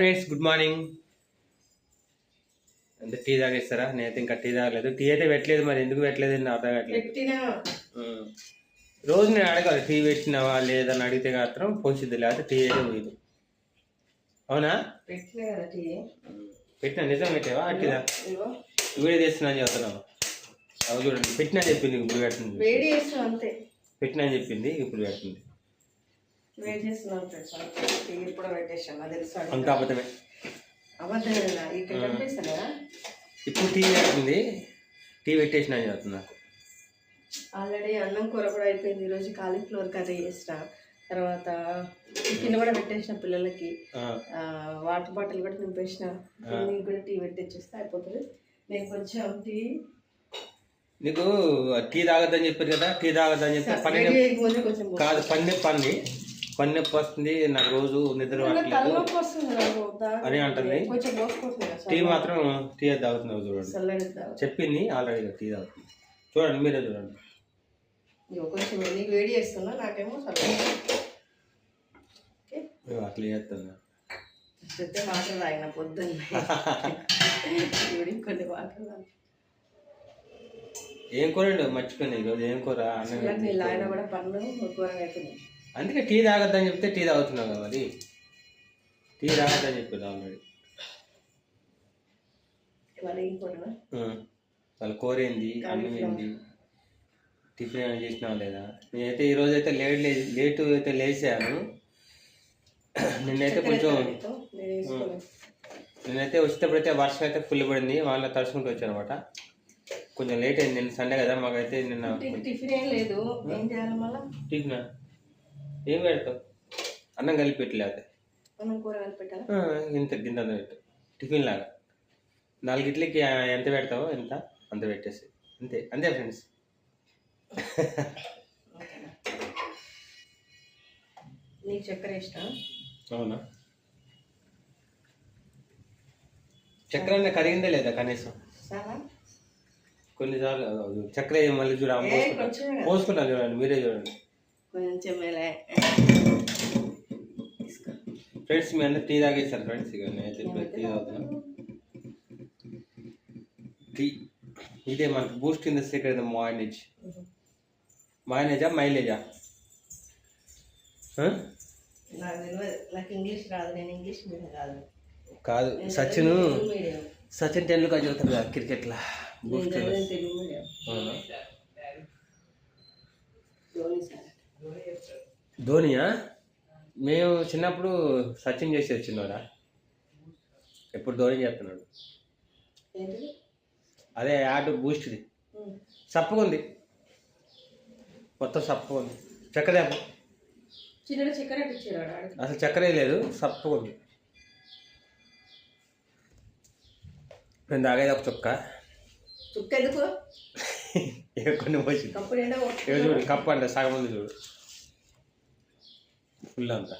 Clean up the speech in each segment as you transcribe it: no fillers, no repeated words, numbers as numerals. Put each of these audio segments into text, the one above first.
Friends good morning. అంటే tea తాగేస్తారా? నేనైతే ఇంకా టీ తాగలేదు. టీ అయితే పెట్టలేదు, మరి ఎందుకు పెట్టలేదు అని అర్థం కావట్లేదు. రోజు నేను అడగాలి టీ పెట్టినావా లేదని అడిగితే మాత్రం పోసిద్ది, లేకపోతే టీ అయితే పోయింది. అవునా? పెట్టినా నిజం పెట్టావా? అట్టిదా వీడియో చేస్తున్నా అని చెప్తున్నావు. అవి చూడండి, పెట్టినా చెప్పింది ఇప్పుడు పెడుతుంది. పెట్టినా అని చెప్పింది ఇప్పుడు పెడుతుంది. అంత అబద్ధమే. ఇప్పుడు టీ పెడుతుంది, టీ పెట్టేసిన అని చెప్తుంది నాకు. ఆల్రెడీ అన్నం కూర కూడా అయిపోయింది. ఈరోజు కాలీఫ్లవర్ కర్రీ చేసిన తర్వాత టిఫిన్ కూడా పెట్టేసిన పిల్లలకి. వాటర్ బాటిల్ కూడా నింపేసిన. నీకు కూడా టీ పెట్టేస్తే అయిపోతుంది. నేను కొంచెం టీ నీకు టీ తాగద్దని చెప్పారు కదా, టీ తాగద్దని చెప్తే కాదు పని నొప్పి వస్తుంది, నాకు రోజు నిద్ర అని అంటుంది. టీ మాత్రం టీ తాగుతున్నావు చూడండి, చెప్పింది ఆల్రెడీ టీ తాగుతుంది. చూడండి మీరే చూడండి. కొంచెం వేడి చేస్తున్నా, నాకేమో అట్లా చేస్తున్నా. వాటర్ తాగిన పొద్దున్న కొన్ని వాటర్ తాగి. ఏం కూర మర్చిపోయినా ఈరోజు? ఏం కూర? ఆయన కూడా పనులు కూర అవుతుంది. అందుకే టీ తాగద్దని చెప్తే టీ తాగుతున్నావు కదా. మరి టీ తాగద్దని చెప్పారు ఆల్రెడీ. వాళ్ళ కూర ఏంది, అన్నం ఏంది, టిఫిన్ ఏమైనా చేసినావా లేదా? నేనైతే ఈరోజు అయితే లేటు అయితే లేచాను. నిన్నైతే కొంచెం నేనైతే వచ్చేటప్పుడైతే వర్షం అయితే ఫుల్ పడింది, వాళ్ళ తడుచుకుంటూ వచ్చాను అనమాట. కొంచెం లేట్ అయింది. నిన్న సండే కదా మాకైతే. నిన్న టిఫిన్ ఏం లేదు. ఏం చేయాలి మళ్ళీ? టిఫిన్ ఏం పెడతావు? అన్నం కలిపి పెట్టలేదు, ఇంత గింత పెట్టు. టిఫిన్ లాగా 4 ఇడ్లీకి ఎంత పెడతావో ఎంత అంత పెట్టేసి అంతే. అంతే ఫ్రెండ్స్. నీకు చక్కెర ఇష్టం? అవునా? చక్కెర అన్న కరిగిందే లేదా కనీసం? కొన్నిసార్లు చక్కెర మళ్ళీ చూడండి, పోసుకుంటాను చూడండి, మీరే చూడండి. ఫ్రెండ్స్ మీ అందరు టీ తాగేస్తారు ఫ్రెండ్స్. ఇక నేనైతే టీ తాగుతున్నాను. టీ ఇదే మనకు బూస్ట్ ఇన్ ద సీక్రెట్ మైలేజా మైలేజా? కాదు, సచిన్ టెండూల్కర్ చదువుతారు కదా క్రికెట్లో. బూస్ట్ ధోనియా? మేము చిన్నప్పుడు సచిన్ చేసి వచ్చినారా, ఎప్పుడు ధోని చేస్తున్నాడు. అదే యాడ్ బూస్ట్ది సప్పుకుంది, మొత్తం సప్పుకుంది. చక్కెర అసలు చక్కెరే లేదు, సప్పుకుంది. నేను తాగేది ఒక చుక్క ఎందుకు కొన్ని పోసి చూడు. కప్పు అంటే సగం ఉంది చూడు, ఫుల్ అంతా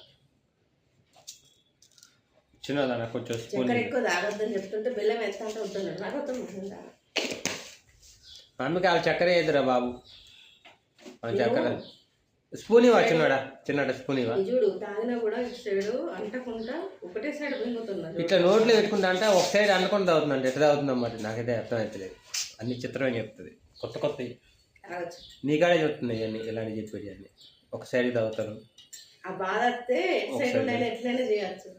చిన్నదా. కొంచెం స్పూన్ ఎక్కువ తాగొద్దని చెప్తుంటే బెల్లం ఎంత అంటే వద్దు. అందుకే వాళ్ళు చక్కెర వేయదురా బాబు. చక్కెర స్పూన్ ఇవ్వ, చిన్నడా స్పూన్ ఇవ్వ. చూడు తాగినా కూడా సైడ్ అంటకుండా ఒకటే సైడ్ పొంగుతున్నారు. ఇట్లా నోట్లో పెట్టుకుంటా అంటే ఒక సైడ్ అనుకుంటూ తాగుతుందంటే ఎట్లా తాగుతుంది అన్నమాట. నాకైతే అర్థం అవుతలేదు. అన్ని చిత్రమే చెప్తుంది, కొత్త నీకాడే చెప్తుంది ఇవన్నీ. ఇలాంటి చెప్పేది అన్ని ఒక సైడ్ తాగుతారు. ఆ బాధ వస్తే ఎట్లయినా చేయచ్చు.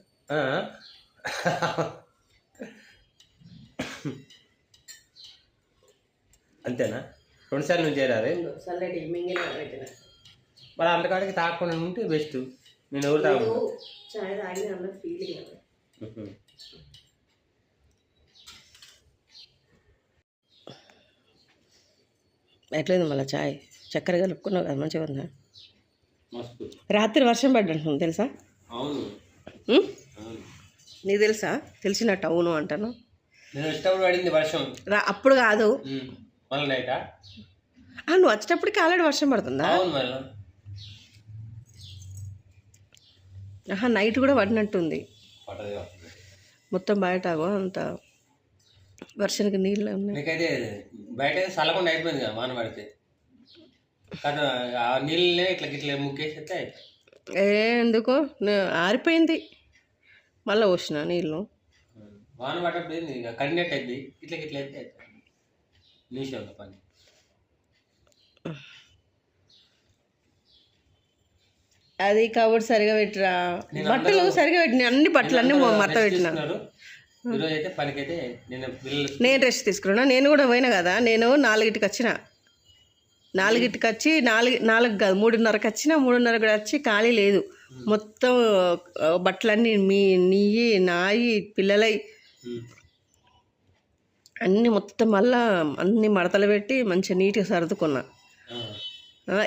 అంతేనా? 2 సార్లు నుంచి చేరారే మరి అంతకాడికి తాగకుండా ఉంటే బెస్ట్. నేను ఎవరు తాగు చాయ్ తాగి అన్న ఫీలింగ్. ఎట్లేదు మళ్ళీ చాయ్ చక్కెర కలుపుకున్నావు కదా, మంచిగా ఉందా? రాత్రి వర్షం పడ్డంటుంది తెలుసా? నీకు తెలుసా? తెలిసినట్టు అవును అంటాను. అప్పుడు కాదు, నువ్వు వచ్చేటప్పటికి ఆల్రెడీ వర్షం పడుతుందా? నైట్ కూడా పడినట్టుంది మొత్తం. బయట అంత వర్షానికి నీళ్ళు ఉన్నాయి. బయట చల్లకుండా అయిపోయింది కదా వాన పడితే. ఆ నీళ్ళే ఇట్లా ముక్కేసి ఎందుకో ఆరిపోయింది. మళ్ళీ పోసిన నీళ్ళు. వాన పడ్డప్పుడు ఏంది ఇక కడినట్టు అయింది, ఇట్లా ఇట్లా అయితే నిమిషంలో పని. అది కబోర్డ్ సరిగా పెట్టిరా, బట్టలు సరిగా పెట్టిన, అన్ని బట్టలు అన్నీ మడత పెట్టిన. ఈరోజు అయితే పనికైతే నేను రెస్ట్ తీసుకున్నా. నేను కూడా పోయినా కదా, నేను 4కి వచ్చిన, 4కి వచ్చి 4 కాదు 3:30కి వచ్చిన, 3:30 కూడా వచ్చి ఖాళీ లేదు. మొత్తం బట్టలన్నీ నీయి నాయి పిల్లలై అన్నీ మొత్తం మళ్ళా అన్ని మడతలు పెట్టి మంచిగా నీట్గా సర్దుకున్నా.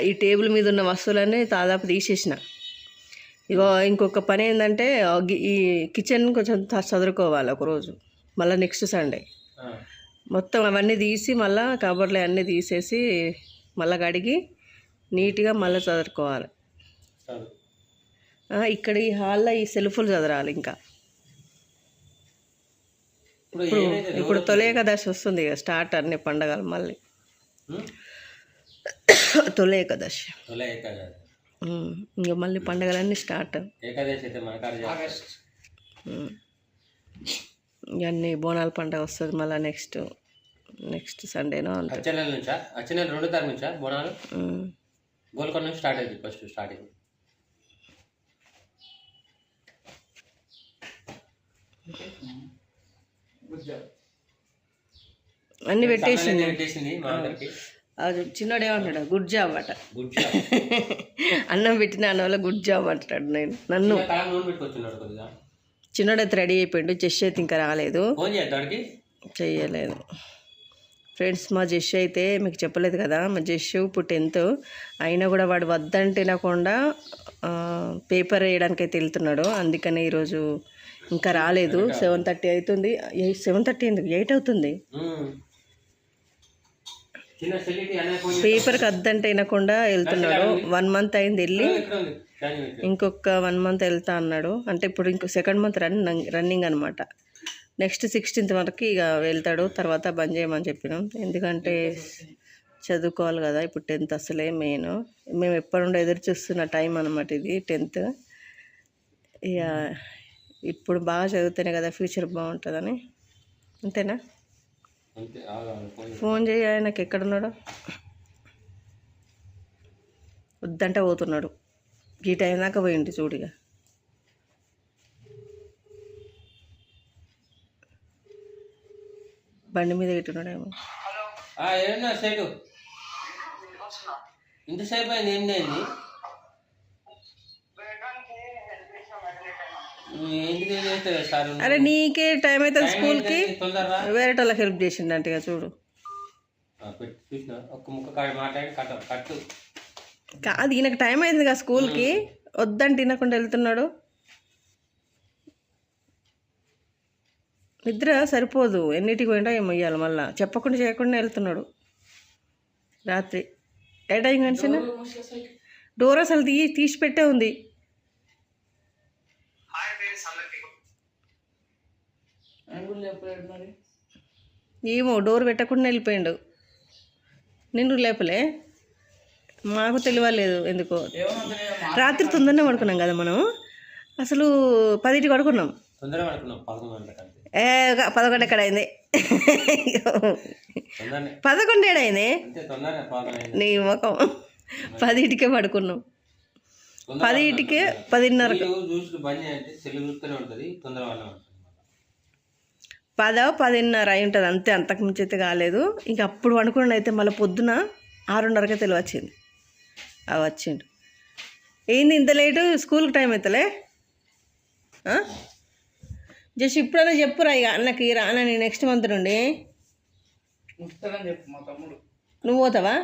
ఈ టేబుల్ మీద ఉన్న వస్తువులన్నీ దాదాపు తీసేసిన. ఇగో ఇంకొక పని ఏంటంటే ఈ కిచెన్ కొంచెం చదువుకోవాలి ఒకరోజు, మళ్ళీ నెక్స్ట్ సండే మొత్తం అవన్నీ తీసి మళ్ళీ కబోర్డ్లో అన్నీ తీసేసి మళ్ళీ కడిగి నీట్గా మళ్ళీ చదువుకోవాలి. ఇక్కడ ఈ హాల్లో ఈ సెల్ఫ్లు చదరాలి. ఇంకా ఇప్పుడు తొలి ఏకాదశి వస్తుంది ఇక స్టార్ట్ అన్ని పండగలు మళ్ళీ. తొలి ఏకాదశి ఇంకా మళ్ళీ పండగలన్నీ స్టార్ట్. ఇవన్నీ బోనాల పండగ వస్తుంది మళ్ళీ నెక్స్ట్ సండేనో అంటే. వచ్చే నెల 2 తారీఖు నుంచా బోనాలు? గోల్కొండ నుంచి స్టార్ట్ అయింది ఫస్ట్ స్టార్టింగ్. అన్ని పెట్టేసింది అది. చిన్నోడు ఏమంటాడు, గుడ్ జాబ్ అట. అన్నం పెట్టిన అన్న వల్ల గుడ్ జాబ్ అంటాడు. నన్ను చిన్నోడైతే రెడీ అయిపోయిండు, జస్ట్ అయితే ఇంకా రాలేదు, చెయ్యలేదు. ఫ్రెండ్స్ మా జష్ అయితే మీకు చెప్పలేదు కదా, మా జష్ ఇప్పుడు 10th అయినా కూడా వాడు వద్దంటే తినకుండా పేపర్ వేయడానికి అయితే వెళ్తున్నాడు. అందుకని ఈరోజు ఇంకా రాలేదు. 7:30 అవుతుంది. 7:30 ఎందుకు 8 అవుతుంది. పేపర్కి వద్దంటే వినకుండా వెళ్తున్నాడు. 1 month అయింది వెళ్ళి, ఇంకొక 1 month వెళ్తా అన్నాడు. అంటే ఇప్పుడు ఇంకో 2nd month రన్నింగ్ అనమాట. నెక్స్ట్ 16th వరకు ఇక వెళ్తాడు, తర్వాత బంద్ చేయమని చెప్పినాం. ఎందుకంటే చదువుకోవాలి కదా, ఇప్పుడు 10th అసలే మెయిన్. మేము ఎప్పటి నుండి ఎదురు చూస్తున్న టైం అనమాట ఇది 10th. ఇక ఇప్పుడు బాగా చదివితేనే కదా ఫ్యూచర్ బాగుంటుందని. అంతేనా? ఫోన్ చేయి, ఆయనకి ఎక్కడున్నాడు, వద్దంటే పోతున్నాడు. ఈ టైం దాకా పోయింది చూడిగా. బండి మీద పెట్టున్నాడేమో. ఇంతసేపు అయింది, ఏంటి? అరే నీకే టైం అవుతుంది స్కూల్కి, వేరే వాళ్ళకి హెల్ప్ చేసిండంట చూడు. కాదు ఈయనకు టైం అయింది కదా స్కూల్కి, వద్దంటే తినకుండా వెళ్తున్నాడు. నిద్ర సరిపోదు, ఎన్నిటికి పోయింటో ఏమో ఇయ్యాలి. మళ్ళీ చెప్పకుండా చేయకుండా వెళ్తున్నాడు రాత్రి. ఏ టైం కనిసిన డోర్ అసలు తీసి పెట్టే ఉంది. ఏమో డోర్ పెట్టకుండా వెళ్ళిపోయిండు. నిన్ను లేపలే, మాకు తెలియలేదు ఎందుకో. రాత్రి తొందరనే పడుకున్నాం కదా మనం, అసలు 10కి పడుకున్నాం. 11 ఎక్కడ అయింది, 11 ఏడైంది నీ ముఖం. 10కే పడుకున్నాం, 10కే 10:30. 10:10:30 అయి ఉంటుంది అంతే, అంతకుమించి అయితే కాలేదు. ఇంక అప్పుడు అనుకున్నాను అయితే మళ్ళీ పొద్దున 6:30కే తెలివచ్చింది. అవి వచ్చిండు. ఏంది ఇంత లేటు, స్కూల్కి టైం అవుతలే. జస్ట్ ఇప్పుడైనా చెప్పురా ఇక అన్నకి రానని నెక్స్ట్ మంత్ నుండి. నువ్వు పోతావా?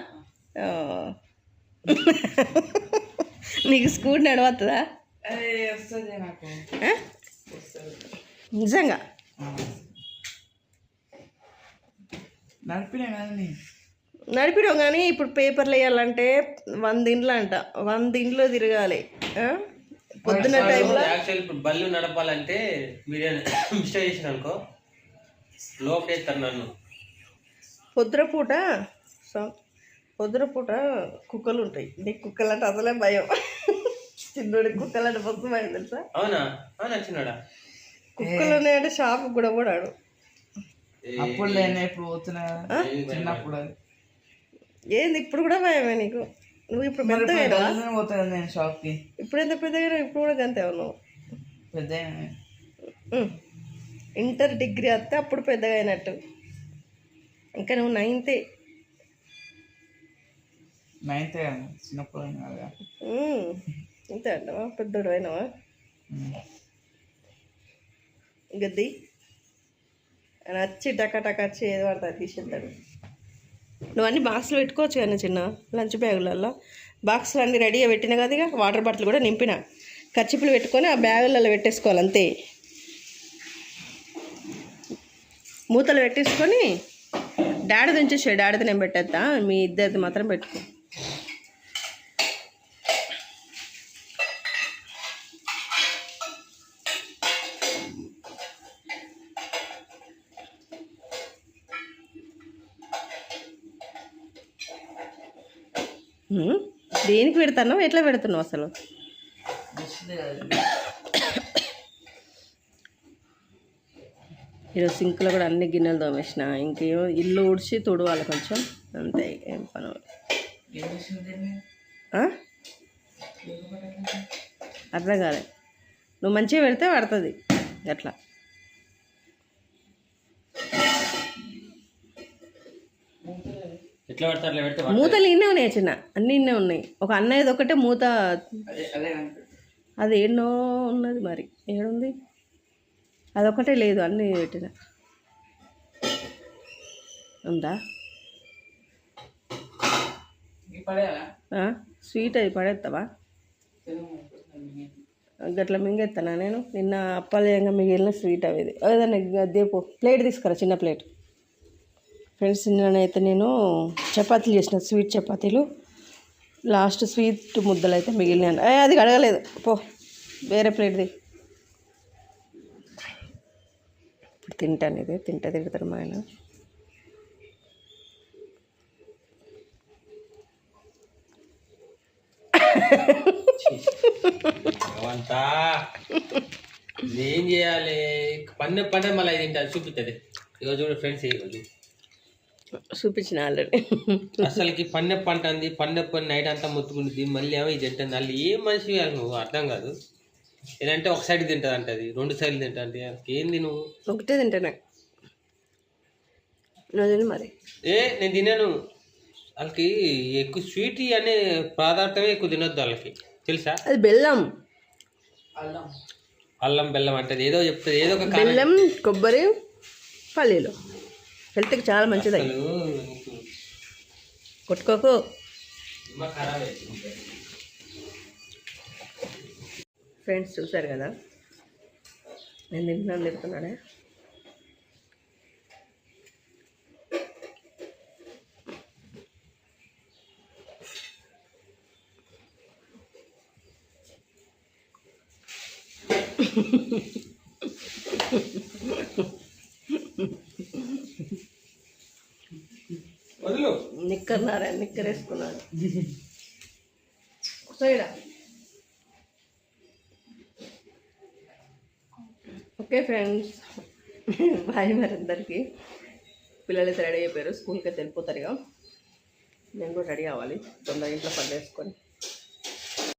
నీకు స్కూటీ నడవస్తుందా నిజంగా? నడిపినావు కానీ ఇప్పుడు పేపర్లు వేయాలంటే 100 ఇండ్లు అంట, 100 ఇండ్లు తిరగాలి పొద్దున్న టైంలో. యాక్చువల్లీ ఇప్పుడు బళ్ళు నడపాలంటే మీరు మిస్టేక్ చేసిన అనుకో లోపేస్తారు నన్ను. పొద్దున పూట కుక్కలు ఉంటాయి. నీకు కుక్కలు అంటే అసలే భయం. చిన్నోడికి కుక్కలు అంటే మస్తు భయం తెలుసా? అవునా? అవునా చిన్నోడా? కుక్కలు ఉన్నాయంటే షాప్ కూడా పోడాడు. అప్పుడు నేను ఇప్పుడు పోతున్నా చిన్నప్పుడు ఏంది ఇప్పుడు కూడా భయమే నీకు? నువ్వు ఇప్పుడు పెద్దగా పోతాను నేను షాప్కి. ఇప్పుడు ఎంత పెద్దగా ఇప్పుడు కూడా గంతే నువ్వు పెద్ద ఇంటర్ డిగ్రీ వస్తే అప్పుడు పెద్దగా అయినట్టు. ఇంకా నువ్వు నైన్తే చిన్నప్పుడు అంతే అంటావా? పెద్దోడు అయినావా? గద్ది అని వచ్చి టకా వచ్చి ఏదో పడుతుంది తీసేద్దాడు. నువ్వు అన్ని బాక్స్లో పెట్టుకోవచ్చు కానీ చిన్న లంచ్ బ్యాగులలో బాక్స్లో అన్నీ రెడీగా పెట్టినా కదా. ఇక వాటర్ బాటిల్ కూడా నింపిన, కర్చిపులు పెట్టుకొని ఆ బ్యాగులలో పెట్టేసుకోవాలి అంతే. మూతలు పెట్టేసుకొని డాడీ దించేసాడు. డాడీది నేను పెట్టేస్తా, మీ ఇద్దరిది మాత్రం పెట్టుకో. దేనికి పెడతావు? ఎట్లా పెడుతున్నావు అసలు? ఈరోజు సింక్లో కూడా అన్ని గిన్నెలు తోమేసిన. ఇంకేమో ఇల్లు ఊడ్చి తుడవాలి కొంచెం అంతే. ఏం పని అర్థం కాలే. నువ్వు మంచిగా పెడితే పడుతుంది అట్లా. మూతలు ఇన్నే ఉన్నాయి చిన్న, అన్నీ ఇన్నే ఉన్నాయి. ఒక అన్నయ్యది ఒకటే మూత, అది ఎన్నో ఉన్నది మరి ఏడుంది, అదొకటే లేదు. అన్నీ పెట్టిన ఉందా? స్వీట్ అది పడేస్తావా? గట్లా మింగెత్తానా నేను? నిన్న అప్పాలేయంగా మిగిలిన స్వీట్ అవి. ఏదన్నా దేపో ప్లేట్ తీసుకురా, చిన్న ప్లేట్. ఫ్రెండ్స్ నిన్ననైతే నేను చపాతీలు చేసిన, స్వీట్ చపాతీలు. లాస్ట్ స్వీట్ ముద్దలు అయితే మిగిలినాయి. అది అడగలేదు పో, వేరే ప్లేట్ది. ఇప్పుడు తింటాను, ఇది తింటే తిడతారు మా ఆయన. ఏం చేయాలి? పండే మళ్ళీ తింటా చూపిస్తుంది. ఇక చూడు ఫ్రెండ్స్, చూపించిన ఆల్రెడీ. అసలుకి పంట అంది, పన్ను నైట్ అంతా మొత్తుకుంటుంది. మళ్ళీ ఏమో ఇది తింటుంది. వాళ్ళు ఏం మనిషి నువ్వు అర్థం కాదు. ఏదంటే ఒక సైడ్ తింటుంది అంటే, అది 2 సైడ్లు తింటా అంటే ఏంది నువ్వు? ఒకటే తింటాను మరి. నేను తినాను. వాళ్ళకి ఎక్కువ స్వీట్ అనే పదార్థమే ఎక్కువ తినొద్దు వాళ్ళకి, తెలుసా? అది బెల్లం, అల్లం బెల్లం అంటే ఏదో చెప్తుంది, ఏదో ఒక బెల్లం, కొబ్బరి, పల్లీలు హెల్త్కి చాలా మంచిది. కొట్టుకోకు. ఫ్రెండ్స్ చూసారు కదా, నేను తింటున్నాను చెప్తున్నానే. నిక్కర్ వేసుకున్నాడు సైడా. ఓకే ఫ్రెండ్స్, బాయ్ మరి అందరికీ. పిల్లలు అయితే రెడీ అయిపోయారు, స్కూల్కి అయితే వెళ్ళిపోతారు. ఇక నేను కూడా రెడీ అవ్వాలి తొందరగా, ఇంట్లో పని చేసుకొని.